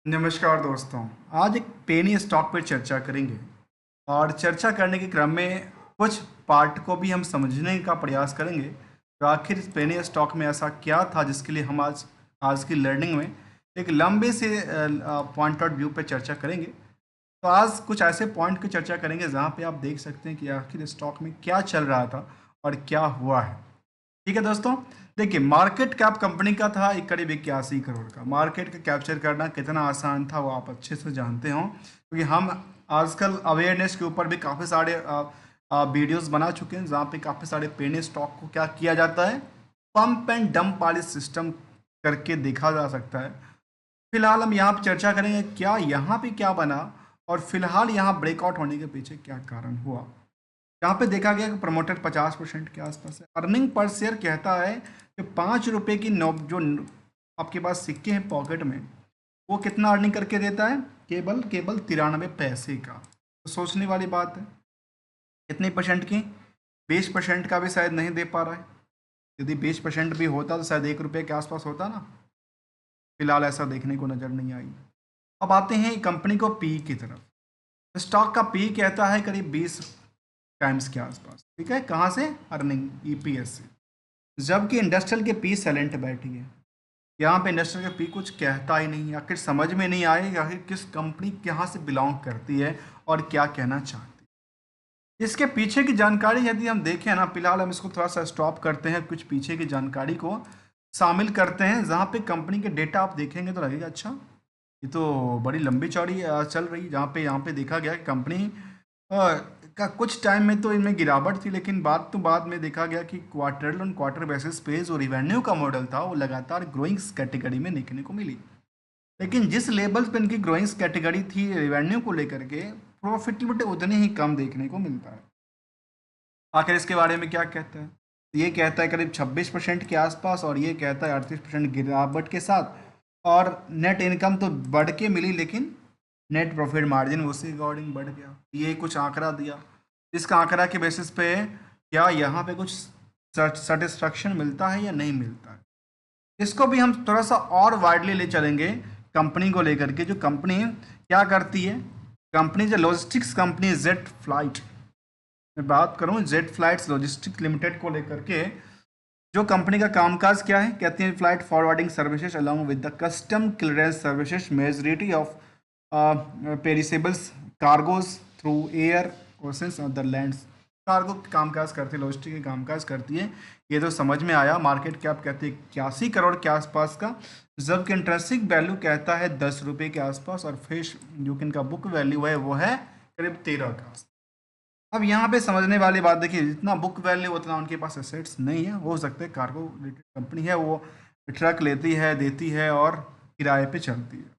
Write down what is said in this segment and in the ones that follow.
नमस्कार दोस्तों। आज एक पेनी स्टॉक पर चर्चा करेंगे और चर्चा करने के क्रम में कुछ पार्ट को भी हम समझने का प्रयास करेंगे। तो आखिर इस पेनी स्टॉक में ऐसा क्या था जिसके लिए हम आज आज की लर्निंग में एक लंबे से पॉइंट आउट व्यू पे चर्चा करेंगे। तो आज कुछ ऐसे पॉइंट की चर्चा करेंगे जहाँ पे आप देख सकते हैं कि आखिर स्टॉक में क्या चल रहा था और क्या हुआ है। ठीक है दोस्तों। देखिए, मार्केट कैप कंपनी का था एक करीब 81 करोड़ का। मार्केट का कैप्चर करना कितना आसान था वो आप अच्छे से जानते हो, क्योंकि हम आजकल अवेयरनेस के ऊपर भी काफ़ी सारे वीडियोस बना चुके हैं जहाँ पे काफ़ी सारे पेनी स्टॉक को क्या किया जाता है, पंप एंड डंप वाले सिस्टम करके देखा जा सकता है। फिलहाल हम यहाँ पे चर्चा करेंगे क्या यहाँ पे क्या बना और फिलहाल यहाँ ब्रेकआउट होने के पीछे क्या कारण हुआ। यहाँ पे देखा गया कि प्रमोटर 50% के आसपास है। अर्निंग पर शेयर कहता है कि 5 रुपए की नोट जो आपके पास सिक्के हैं पॉकेट में, वो कितना अर्निंग करके देता है, केवल केवल 93 पैसे का। तो सोचने वाली बात है, कितने परसेंट की, 20% का भी शायद नहीं दे पा रहा है। यदि 20% भी होता तो शायद 1 रुपये के आसपास होता ना। फिलहाल ऐसा देखने को नजर नहीं आई। अब आते हैं कंपनी को पी की तरफ। स्टॉक का पी कहता है करीब 20 टाइम्स के आसपास। ठीक है, कहाँ से, अर्निंग ईपीएस से। जबकि इंडस्ट्रियल के पी साइलेंट बैठी है। यहाँ पे इंडस्ट्रियल के पी कुछ कहता ही नहीं। आखिर समझ में नहीं आए आखिर किस कंपनी कहाँ से बिलोंग करती है और क्या कहना चाहती है। इसके पीछे की जानकारी यदि हम देखें ना, फिलहाल हम इसको थोड़ा सा स्टॉप करते हैं, कुछ पीछे की जानकारी को शामिल करते हैं जहाँ पे कंपनी के डेटा आप देखेंगे तो लगेगा अच्छा, ये तो बड़ी लंबी चौड़ी चल रही। जहाँ पे यहाँ पे देखा गया कि कंपनी का कुछ टाइम में तो इनमें गिरावट थी, लेकिन बाद में देखा गया कि क्वार्टर ऑन क्वार्टर बेसिस पे जो रिवेन्यू का मॉडल था वो लगातार ग्रोइंग्स कैटेगरी में देखने को मिली। लेकिन जिस लेवल पे इनकी ग्रोइंग्स कैटेगरी थी रिवेन्यू को लेकर के, प्रॉफिटेबिलिटी उतनी ही कम देखने को मिलता है। आखिर इसके बारे में क्या कहता है, तो ये कहता है करीब 26% के आसपास और ये कहता है 38% गिरावट के साथ। और नेट इनकम तो बढ़ के मिली, लेकिन नेट प्रॉफिट मार्जिन उसी अकॉर्डिंग बढ़ गया। ये कुछ आंकड़ा दिया, इसका आंकड़ा के बेसिस पे क्या यहाँ पे कुछ सेटिस्फैक्शन मिलता है या नहीं मिलता है। इसको भी हम थोड़ा सा और वाइडली ले चलेंगे कंपनी को लेकर के। जो कंपनी क्या करती है, कंपनी जो लॉजिस्टिक्स कंपनी जेट फ्लाइट, मैं बात करूं जेट फ्लाइट्स लॉजिस्टिक्स लिमिटेड को लेकर के, जो कंपनी का कामकाज क्या है, कहते हैं flight forwarding services along with the custom clearance services, majority of perishables cargos through air oceans और द लैंड्स। कार्गो के कामकाज करती है, लॉजिस्टिक के कामकाज करती है। ये तो समझ में आया। मार्केट कैप कहती है 81 करोड़ के आसपास का, जबकि इंट्रिंसिक वैल्यू कहता है 10 रुपये के आसपास और फेस जो कि इनका बुक वैल्यू है वो है करीब 13 का। अब यहाँ पे समझने वाली बात देखिए, जितना बुक वैल्यू उतना उनके पास एसेट्स नहीं है। हो सकता है कार्गो रिलेटेड कंपनी है, वो ट्रक लेती है, देती है और किराए पे चलती है।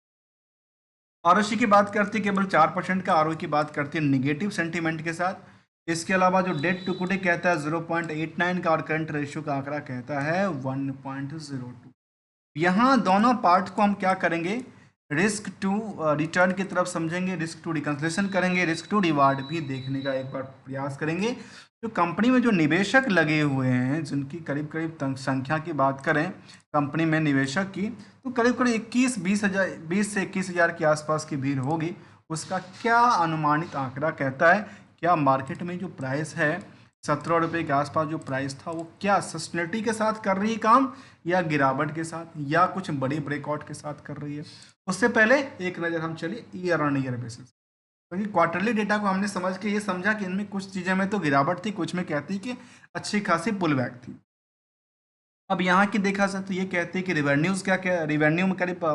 आरओसी की बात करती है केवल 4% का, आरओई की बात करती है निगेटिव सेंटीमेंट के साथ। इसके अलावा जो डेट टू इक्विटी कहता है 0.89 का और करंट रेशियो का आंकड़ा कहता है 1.02। यहाँ दोनों पार्ट को हम क्या करेंगे, रिस्क टू रिटर्न की तरफ समझेंगे, रिस्क टू रिकन्सिलेशन करेंगे, रिस्क टू रिवार्ड भी देखने का एक बार प्रयास करेंगे। जो कंपनी में जो निवेशक लगे हुए हैं, जिनकी करीब करीब संख्या की बात करें कंपनी में निवेशक की, तो करीब करीब 20 से 21 हज़ार के आसपास की भीड़ होगी। उसका क्या अनुमानित आंकड़ा कहता है, क्या मार्केट में जो प्राइस है 17 रुपये के आसपास जो प्राइस था, वो क्या सस्टेनिटी के साथ कर रही है काम, या गिरावट के साथ, या कुछ बड़ी ब्रेकआउट के साथ कर रही है। उससे पहले एक नज़र हम चलिए ईयर ऑन ईयर बेसिस, क्योंकि क्वार्टरली डेटा को हमने समझ के ये समझा कि इनमें कुछ चीज़ें में तो गिरावट थी, कुछ में कहती कि अच्छी खासी पुल बैक थी। अब यहाँ की देखा जाए तो ये कहते हैं कि रिवेन्यूज़ क्या क्या, रिवेन्यू में करीब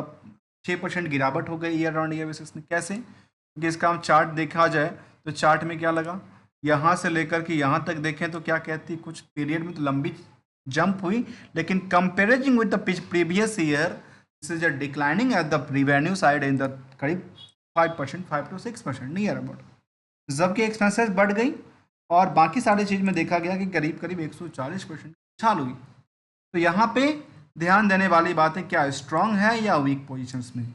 6% गिरावट हो गई ईयर ऑन ईयर बेसिस में। कैसे, क्योंकि इसका हम चार्ट देखा जाए तो चार्ट में क्या लगा, यहाँ से लेकर के यहाँ तक देखें तो क्या कहती है, कुछ पीरियड में तो लंबी जंप हुई, लेकिन कंपेरिजिंग with the previous year this is a declining at the revenue side in the करीब 5%, 5 to 6% नियर अबाउट। जबकि एक्सपेंसेस बढ़ गई और बाकी सारी चीज़ में देखा गया कि करीब करीब 140% छाल हुई। तो यहाँ पे ध्यान देने वाली बात है, क्या स्ट्रांग है या वीक पोजीशंस में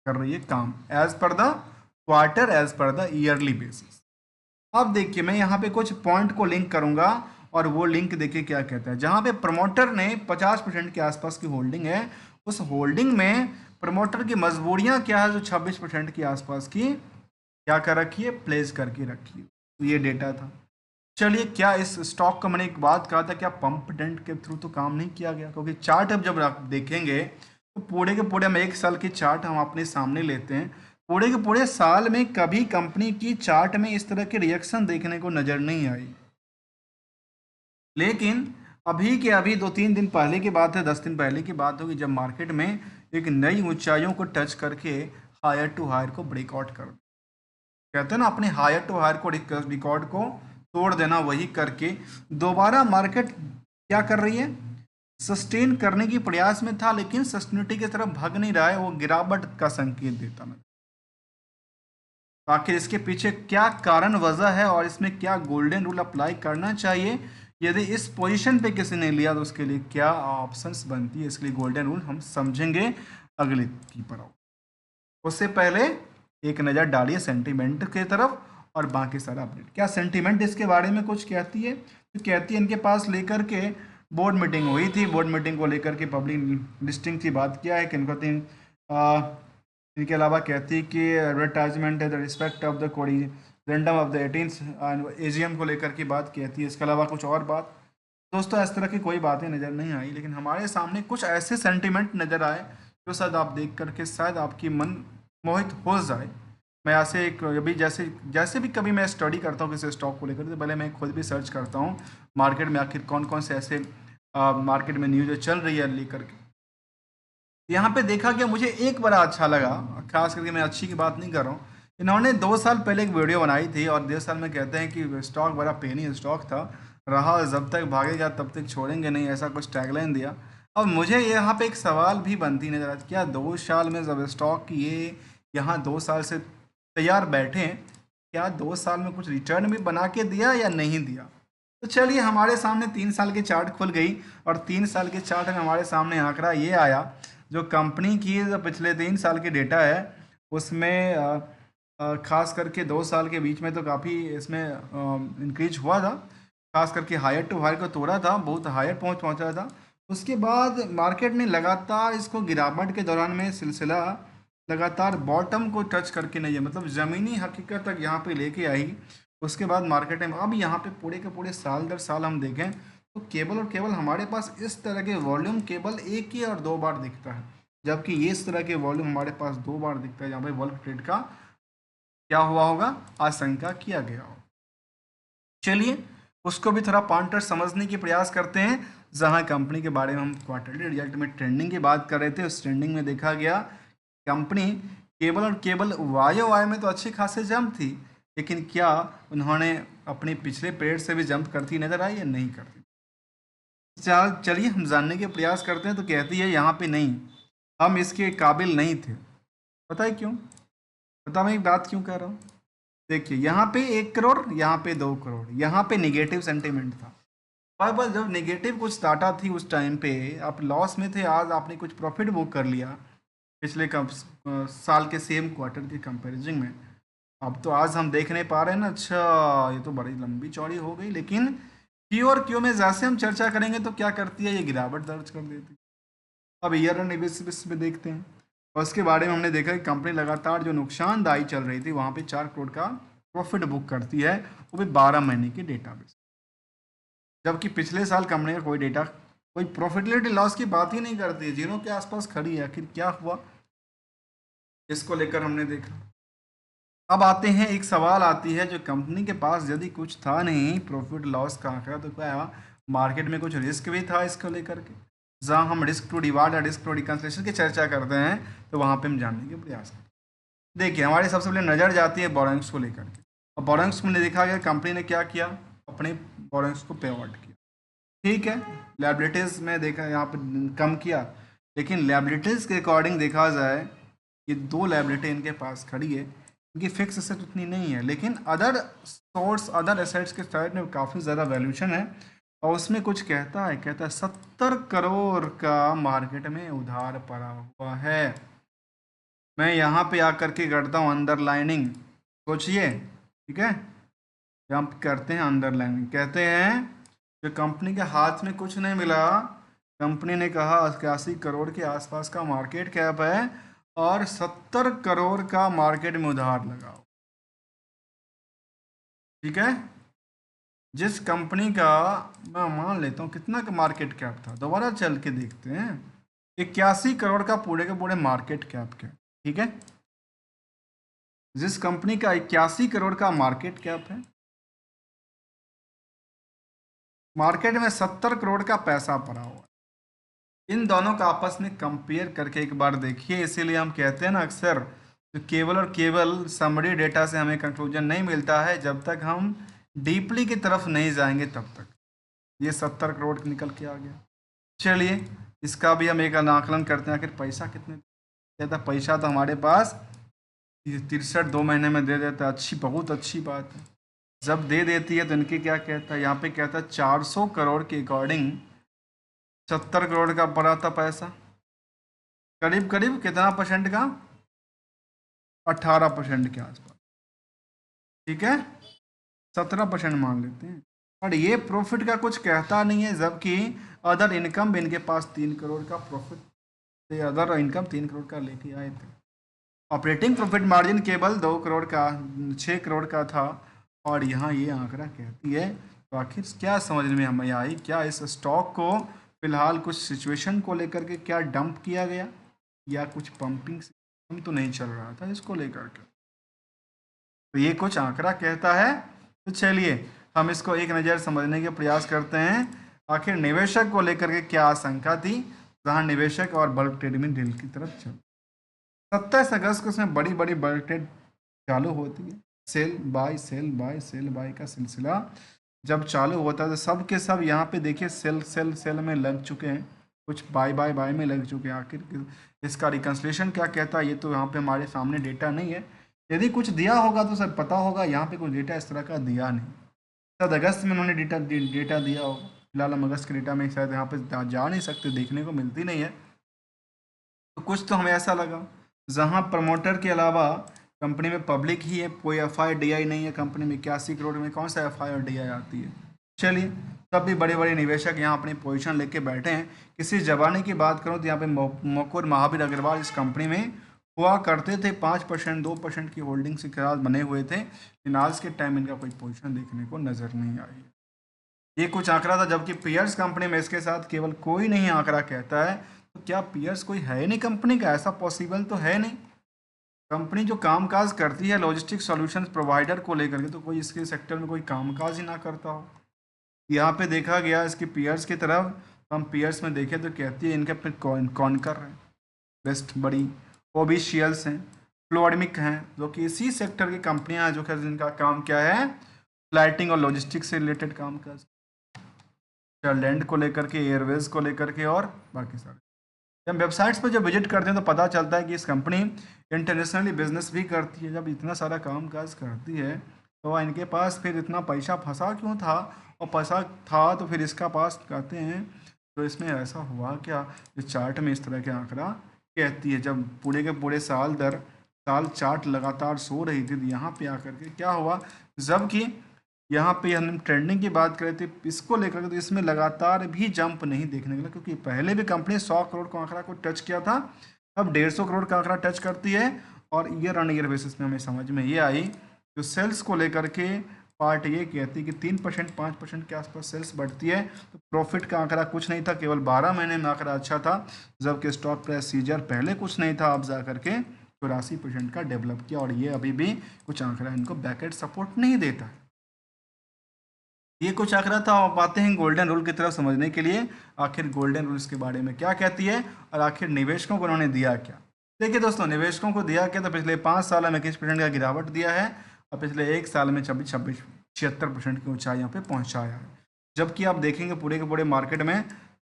कर रही है काम, as per the quarter, as per the yearly basis. अब देखिए मैं यहाँ पे कुछ पॉइंट को लिंक करूंगा और वो लिंक देखिए क्या कहता है। जहाँ पे प्रमोटर ने 50% के आसपास की होल्डिंग है, उस होल्डिंग में प्रमोटर की मजबूरियां क्या है जो 26% के आसपास की क्या कर रखी है, प्लेस करके रखी है। तो ये डेटा था। चलिए, क्या इस स्टॉक का मैंने एक बात कहा था, क्या पंप डेंट के थ्रू तो काम नहीं किया गया? क्योंकि चार्ट अब जब आप देखेंगे तो पूरे के पूरे हम 1 साल की चार्ट हम अपने सामने लेते हैं, पूरे के पूरे साल में कभी कंपनी की चार्ट में इस तरह के रिएक्शन देखने को नजर नहीं आई। लेकिन अभी के अभी 2-3 दिन पहले की बात है, 10 दिन पहले की बात होगी, जब मार्केट में एक नई ऊंचाइयों को टच करके हायर टू हायर को ब्रेकआउट कर, कहते हैं ना, अपने हायर टू हायर को रिकॉर्ड को तोड़ देना, वही करके दोबारा मार्केट क्या कर रही है, सस्टेन करने की प्रयास में था, लेकिन सस्टेनिटी की तरफ भाग नहीं रहा है, वो गिरावट का संकेत देता ना। आखिर इसके पीछे क्या कारण वजह है और इसमें क्या गोल्डन रूल अप्लाई करना चाहिए, यदि इस पोजीशन पे किसी ने लिया तो उसके लिए क्या ऑप्शंस बनती है, इसके लिए गोल्डन रूल हम समझेंगे अगले की पर। उससे पहले एक नज़र डालिए सेंटीमेंट की तरफ और बाकी सारा अपडेट। क्या सेंटीमेंट इसके बारे में कुछ कहती है? तो कहती है इनके पास लेकर के बोर्ड मीटिंग हुई थी, बोर्ड मीटिंग को लेकर के पब्लिक लिस्टिंग की बात किया है, किनको तीन इनके अलावा कहती है कि एडवर्टाइजमेंट है the respect of the corrigendum of the 18th AGM को लेकर की बात कहती है। इसके अलावा कुछ और बात दोस्तों इस तरह की कोई बातें नज़र नहीं आई, लेकिन हमारे सामने कुछ ऐसे सेंटीमेंट नज़र आए जो शायद आप देख करके शायद आपकी मन मोहित हो जाए। मैं ऐसे एक अभी जैसे जैसे भी कभी मैं स्टडी करता हूँ किसी स्टॉक को लेकर, तो पहले मैं खुद भी सर्च करता हूँ मार्केट में आखिर कौन कौन से ऐसे मार्केट में न्यूज़ चल रही है लेकर के। यहाँ पे देखा गया, मुझे एक बड़ा अच्छा लगा, खास करके मैं अच्छी की बात नहीं कर रहा हूँ, इन्होंने 2 साल पहले एक वीडियो बनाई थी और 2 साल में कहते हैं कि स्टॉक बड़ा पेनी स्टॉक था, रहा जब तक भागेगा तब तक छोड़ेंगे नहीं, ऐसा कुछ टैगलाइन दिया। अब मुझे यहाँ पे एक सवाल भी बनती नजर आता, क्या 2 साल में जब स्टॉक ये यहाँ 2 साल से तैयार बैठे हैं, क्या 2 साल में कुछ रिटर्न भी बना के दिया या नहीं दिया? तो चलिए, हमारे सामने 3 साल की चार्ट खुल गई और 3 साल की चार्ट में हमारे सामने आंकड़ा ये आया, जो कंपनी की जो पिछले 3 साल की डेटा है उसमें खास करके 2 साल के बीच में तो काफ़ी इसमें इंक्रीज हुआ था, खास करके हायर टू हायर को तोड़ा था, बहुत हायर पहुंचा था। उसके बाद मार्केट ने लगातार इसको गिरावट के दौरान में सिलसिला लगातार बॉटम को टच करके नहीं है, मतलब ज़मीनी हकीकत तक यहाँ पे लेके आई। उसके बाद मार्केट में अब यहाँ पे पूरे के पूरे साल दर साल हम देखें तो केवल और केवल हमारे पास इस तरह के वॉल्यूम केवल एक ही और 2 बार दिखता है, जबकि ये इस तरह के वॉल्यूम हमारे पास 2 बार दिखता है, जहाँ पे वर्ल्ड ट्रेड का क्या हुआ होगा, आशंका किया गया होगा। चलिए, उसको भी थोड़ा पॉइंटर समझने की प्रयास करते हैं। जहां कंपनी के बारे में हम क्वार्टरली रिजल्ट में ट्रेंडिंग की बात कर रहे थे, उस ट्रेंडिंग में देखा गया कंपनी केवल और केवल वाई में तो अच्छी खासी जंप थी, लेकिन क्या उन्होंने अपने पिछले पीरियड से भी जंप करती नजर आई या नहीं करती? चलिए हम जानने के प्रयास करते हैं। तो कहती है यहाँ पे नहीं, हम इसके काबिल नहीं थे। पता है क्यों? पता मैं एक बात क्यों कह रहा हूँ? देखिए, यहाँ पे 1 करोड़, यहाँ पे 2 करोड़, यहाँ पे निगेटिव सेंटीमेंट था। पर जब निगेटिव कुछ डाटा थी उस टाइम पे आप लॉस में थे, आज आपने कुछ प्रॉफिट बुक कर लिया पिछले साल के सेम क्वार्टर के कंपैरिजन में। अब तो आज हम देख नहीं पा रहे हैं ना, अच्छा ये तो बड़ी लंबी चौड़ी हो गई, लेकिन क्यू और क्यू में जैसे हम चर्चा करेंगे तो क्या करती है, ये गिरावट दर्ज कर देती है। अब ईयर एंड बेसिस पे देखते हैं, और उसके बारे में हमने देखा कि कंपनी लगातार जो नुकसानदायी चल रही थी वहाँ पे 4 करोड़ का प्रॉफिट बुक करती है, वो भी 12 महीने के डेटा बेस, जबकि पिछले साल कंपनी का कोई डेटा, कोई प्रॉफिटेबिलिटी लॉस की बात ही नहीं करती है, जीरो के आसपास खड़ी है। आखिर क्या हुआ, इसको लेकर हमने देखा। अब आते हैं, एक सवाल आती है, जो कंपनी के पास यदि कुछ था नहीं प्रॉफिट लॉस का आंकड़ा, तो क्या मार्केट में कुछ रिस्क भी था इसको लेकर के? जहाँ हम रिस्क टू रिवार्ड या रिस्क टू रिकन्सिलेशन की चर्चा करते हैं तो वहाँ पे हम जानने के प्रयास करते हैं। देखिए, हमारी सबसे पहले नज़र जाती है बोरोइंग्स को लेकर के, और बोरोइंग्स में देखा गया कंपनी ने क्या किया, अपने बोरोइंग्स को पे आउट किया। ठीक है, लाइबिलिटीज़ में देखा यहाँ पर कम किया, लेकिन लाइबिलिटीज़ के अकॉर्डिंग देखा जाए ये 2 लाइबिलिटी इनके पास खड़ी है, इनकी फिक्स एसेट उतनी नहीं है, लेकिन अदर सोर्स अदर एसेट्स के साइड में काफ़ी ज़्यादा वैल्यूशन है। और उसमें कुछ कहता है 70 करोड़ का मार्केट में उधार पड़ा हुआ है। मैं यहाँ पे आकर के करता हूँ अंडरलाइनिंग, सोचिए, ठीक है, जंप करते हैं अंडरलाइनिंग, कहते हैं जो कंपनी के हाथ में कुछ नहीं मिला, कंपनी ने कहा 81 करोड़ के आसपास का मार्केट कैप है, और 70 करोड़ का मार्केट में उधार लगाओ। ठीक है, जिस कंपनी का मैं मान लेता हूँ कितना का मार्केट कैप था, दोबारा चल के देखते हैं। 81 करोड़ का पूरे के पूरे मार्केट कैप का। ठीक है, जिस कंपनी का 81 करोड़ का मार्केट कैप है, मार्केट में 70 करोड़ का पैसा पड़ा हुआ है। इन दोनों का आपस में कंपेयर करके एक बार देखिए। इसीलिए हम कहते हैं ना अक्सर, तो केवल और केवल समरी डेटा से हमें कंक्लूजन नहीं मिलता है, जब तक हम डीपली की तरफ नहीं जाएंगे तब तक। ये 70 करोड़ निकल के आ गया। चलिए इसका भी हम एक आकलन करते हैं, आखिर पैसा कितने देता। पैसा तो हमारे पास 63 2 महीने में दे देता है, अच्छी बहुत अच्छी बात है। जब दे देती है तो इनके क्या कहता है, यहाँ पे कहता है 400 करोड़ के अकॉर्डिंग 70 करोड़ का पड़ा था पैसा, करीब करीब कितना परसेंट का, 18% के आसपास। ठीक है, 17% मान लेते हैं। और ये प्रॉफिट का कुछ कहता नहीं है, जबकि अदर इनकम भी इनके पास 3 करोड़ का प्रॉफिट थे, अदर इनकम 3 करोड़ का लेके आए थे। ऑपरेटिंग प्रॉफिट मार्जिन केवल 2 करोड़ का 6 करोड़ का था, और यहाँ ये आंकड़ा कहती है। तो आखिर क्या समझ में हमें आई, क्या इस स्टॉक को फिलहाल कुछ सिचुएशन को लेकर के क्या डंप किया गया, या कुछ पंपिंग सिस्टम तो नहीं चल रहा था इसको लेकर के। तो ये कुछ आंकड़ा कहता है। तो चलिए हम इसको एक नज़र समझने के प्रयास करते हैं। आखिर निवेशक को लेकर के क्या आशंका थी, जहां निवेशक और बल्क ट्रेड में डील की तरफ चल। 27 अगस्त को इसमें बड़ी बड़ी बल्क ट्रेड चालू होती है। Sell buy sell buy sell buy का सिलसिला जब चालू होता है तो सब के सब यहाँ पे देखिए सेल सेल सेल में लग चुके हैं, कुछ बाय बाय बाय में लग चुके हैं। आखिर इसका रिकन्सलेशन क्या कहता है, ये तो यहाँ पे हमारे सामने डेटा नहीं है। यदि कुछ दिया होगा तो सर पता होगा, यहाँ पे कुछ डेटा इस तरह का दिया नहीं। शायद अगस्त में उन्होंने डेटा दिया होगा, फिलहाल हम अगस्त के डेटा में शायद यहाँ पे जा नहीं सकते, देखने को मिलती नहीं है। तो कुछ तो हमें ऐसा लगा, जहाँ प्रमोटर के अलावा कंपनी में पब्लिक ही है, कोई FIDI नहीं है कंपनी में। 81 करोड़ में कौन सा FIDI आती है। चलिए तब भी बड़े बड़े निवेशक यहाँ अपनी पोजीशन लेके बैठे हैं। किसी जमाने की बात करूँ तो यहाँ पे मुकुर महावीर अग्रवाल इस कंपनी में हुआ करते थे, 5% 2% की होल्डिंग के साथ बने हुए थे, लेकिन आज के टाइम इनका कोई पोजीशन देखने को नजर नहीं आई है। ये कुछ आंकड़ा था, जबकि पियर्स कंपनी में इसके साथ केवल कोई नहीं आंकड़ा कहता है। तो क्या पियर्स कोई है नहीं कंपनी का, ऐसा पॉसिबल तो है नहीं। कंपनी जो कामकाज करती है लॉजिस्टिक सॉल्यूशंस प्रोवाइडर को लेकर के, तो कोई इसके सेक्टर में कोई कामकाज ही ना करता हो। यहाँ पे देखा गया इसकी पियर्स की तरफ, तो हम पियर्स में देखें तो कहती है इनके पे कौन कर रहे हैं, बेस्ट बड़ी ओबिशियल्स हैं, फ्लोडमिक हैं, जो कि इसी सेक्टर की कंपनियां हैं, जो कि जिनका काम क्या है, फ्लाइटिंग और लॉजिस्टिक्स से रिलेटेड काम काज, लैंड को लेकर के, एयरवेज को लेकर के, और बाकी सारे। जब वेबसाइट्स पर जब विजिट करते हैं तो पता चलता है कि इस कंपनी इंटरनेशनली बिजनेस भी करती है। जब इतना सारा काम काज करती है तो इनके पास फिर इतना पैसा फंसा क्यों था, और पैसा था तो फिर इसका पास कहते हैं। तो इसमें ऐसा हुआ क्या, जो चार्ट में इस तरह के आंकड़ा कहती है, जब पूरे के पूरे साल दर साल चार्ट लगातार सो रही थी, तो यहाँ पे आकर के क्या हुआ, जबकि यहाँ पे हम ट्रेंडिंग की बात करें तो इसको लेकर के तो इसमें लगातार भी जंप नहीं देखने को मिला, क्योंकि पहले भी कंपनी 100 करोड़ का आंकड़ा को टच किया था, अब 150 करोड़ का आंकड़ा टच करती है। और ईयर ऑन ईयर बेसिस में हमें समझ में ये आई, जो सेल्स को लेकर के पार्ट ये कहती है कि 3% 5% के आसपास सेल्स बढ़ती है। तो प्रॉफिट का आंकड़ा कुछ नहीं था, केवल 12 महीने में आंकड़ा अच्छा था, जबकि स्टॉक प्राइस सीजर पहले कुछ नहीं था, अब जा करके 84% का डेवलप किया, और ये अभी भी कुछ आंकड़ा इनको बैकएंड सपोर्ट नहीं देता है। ये कुछ आंकड़ा था। अब आते हैं गोल्डन रूल की तरफ समझने के लिए, आखिर गोल्डन रूल्स के बारे में क्या कहती है, और आखिर निवेशकों को उन्होंने दिया क्या। देखिए दोस्तों, निवेशकों को दिया क्या, तो पिछले 5 साल में 21% का गिरावट दिया है, और पिछले 1 साल में 76% की ऊंचाई यहाँ पे पहुँचाया है। जबकि आप देखेंगे पूरे के पूरे मार्केट में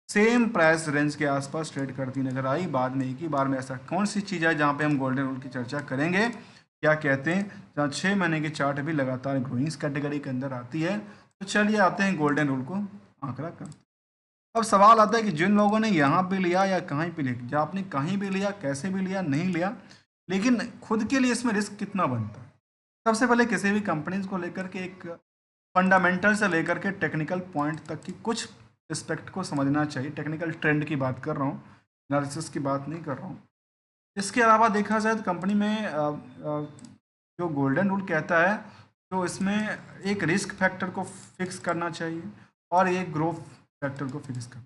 सेम प्राइस रेंज के आसपास ट्रेड करती नजर आई। बाद में एक ही बार में ऐसा कौन सी चीज़ है जहाँ पे हम गोल्डन रूल की चर्चा करेंगे, क्या कहते हैं, जहाँ 6 महीने की चार्ट भी लगातार ग्रोइंग कैटेगरी के अंदर आती है। तो चलिए आते हैं गोल्डन रूल को आंकड़ा कर। अब सवाल आता है कि जिन लोगों ने यहाँ पे लिया या कहीं पे लिया, या आपने कहीं भी लिया, कैसे भी लिया, नहीं लिया, लेकिन खुद के लिए इसमें रिस्क कितना बनता है। सबसे पहले किसी भी कंपनीज को लेकर के एक फंडामेंटल से लेकर के टेक्निकल पॉइंट तक की कुछ एस्पेक्ट को समझना चाहिए। टेक्निकल ट्रेंड की बात कर रहा हूँ, एनालिसिस की बात नहीं कर रहा हूँ। इसके अलावा देखा जाए तो कंपनी में जो गोल्डन रूल कहता है, तो इसमें एक रिस्क फैक्टर को फिक्स करना चाहिए और एक ग्रोथ फैक्टर को फिक्स करना।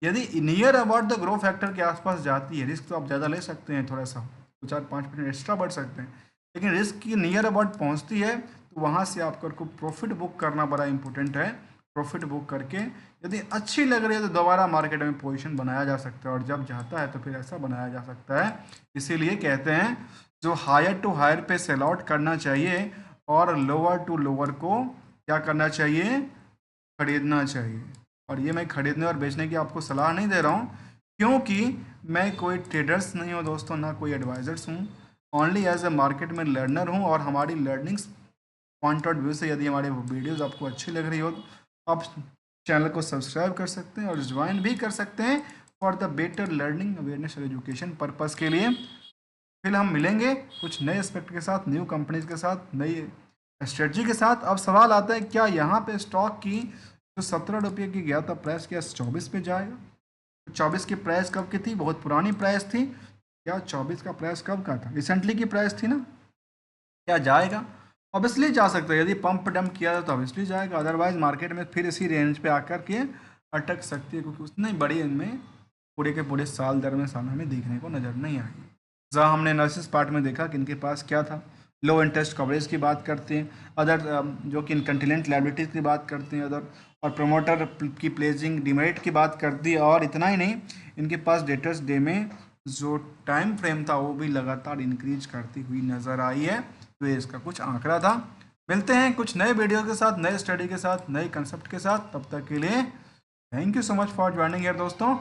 यदि near about the grow factor के आसपास जाती है, रिस्क तो आप ज़्यादा ले सकते हैं, थोड़ा सा 2-4-5% एक्स्ट्रा बढ़ सकते हैं, लेकिन रिस्क की नियर अबाउट पहुंचती है तो वहां से आपको प्रॉफिट बुक करना बड़ा इंपॉर्टेंट है। प्रॉफिट बुक करके यदि अच्छी लग रही है तो दोबारा मार्केट में पोजीशन बनाया जा सकता है, और जब जाता है तो फिर ऐसा बनाया जा सकता है। इसीलिए कहते हैं जो हायर टू हायर पे सेल आउट करना चाहिए और लोअर टू लोअर को क्या करना चाहिए, खरीदना चाहिए। और ये मैं खरीदने और बेचने की आपको सलाह नहीं दे रहा हूँ, क्योंकि मैं कोई ट्रेडर्स नहीं हूँ दोस्तों, ना कोई एडवाइजर्स हूँ, ओनली एज ए मार्केट में लर्नर हूँ। और हमारी लर्निंग्स पॉइंट ऑफ व्यू से यदि हमारे वीडियोज़ आपको अच्छी लग रही हो तो आप चैनल को सब्सक्राइब कर सकते हैं और ज्वाइन भी कर सकते हैं for the better learning awareness और एजुकेशन पर्पज़ के लिए। फिर हम मिलेंगे कुछ नए एस्पेक्ट के साथ, न्यू कंपनीज के साथ, नई स्ट्रेटजी के साथ। अब सवाल आता है, क्या यहाँ पे स्टॉक की जो 17 रुपये की गया था प्राइस, क्या 24 पे जाएगा? 24 की प्राइस कब की थी? बहुत पुरानी प्राइस थी। क्या 24 का प्राइस कब का था? रिसेंटली की प्राइस थी ना। क्या जाएगा? ऑब्वियसली जा सकता है, यदि पंप डंप किया था तो ऑब्वियसली जाएगा, अदरवाइज मार्केट में फिर इसी रेंज पे आकर के अटक सकती है, क्योंकि उतनी बड़ी इनमें पूरे के पूरे साल दर में साल हमें देखने को नज़र नहीं आई। जहाँ हमने एनालिसिस पार्ट में देखा कि इनके पास क्या था, लो इंटरेस्ट कवरेज की बात करते हैं, अदर जो कि कंटिनेंट लाइबिलिटीज़ की बात करते हैं अदर, और प्रमोटर की प्लेजिंग डिमेरिट की बात कर दी। और इतना ही नहीं, इनके पास डेटर्स डे में जो टाइम फ्रेम था वो भी लगातार इंक्रीज करती हुई नज़र आई है। तो ये इसका कुछ आंकड़ा था। मिलते हैं कुछ नए वीडियो के साथ, नए स्टडी के साथ, नए कंसेप्ट के साथ। तब तक के लिए thank you so much for joining here दोस्तों।